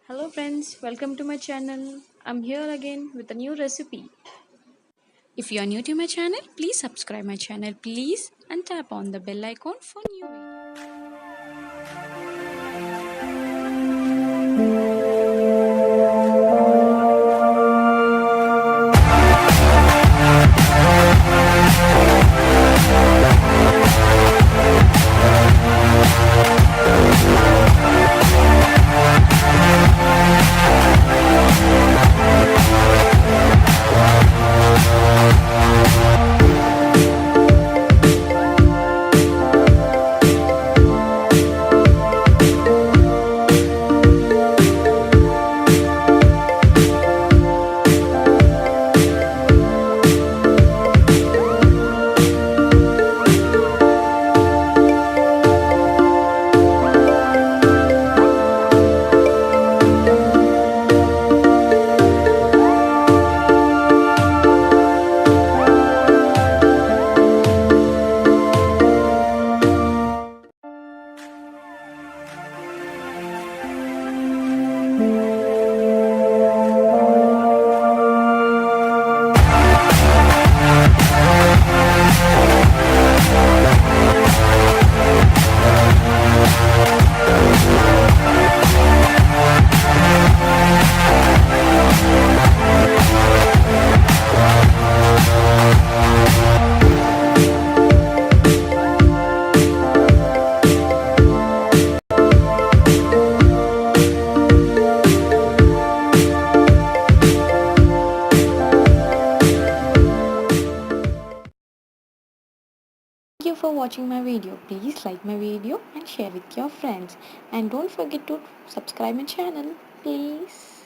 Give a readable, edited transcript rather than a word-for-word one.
Hello friends, welcome to my channel. I'm here again with a new recipe. If you are new to my channel, please subscribe my channel please and tap on the bell icon for new videos. Thank you for watching my video. Please like my video and share with your friends. And don't forget to subscribe my channel. Please.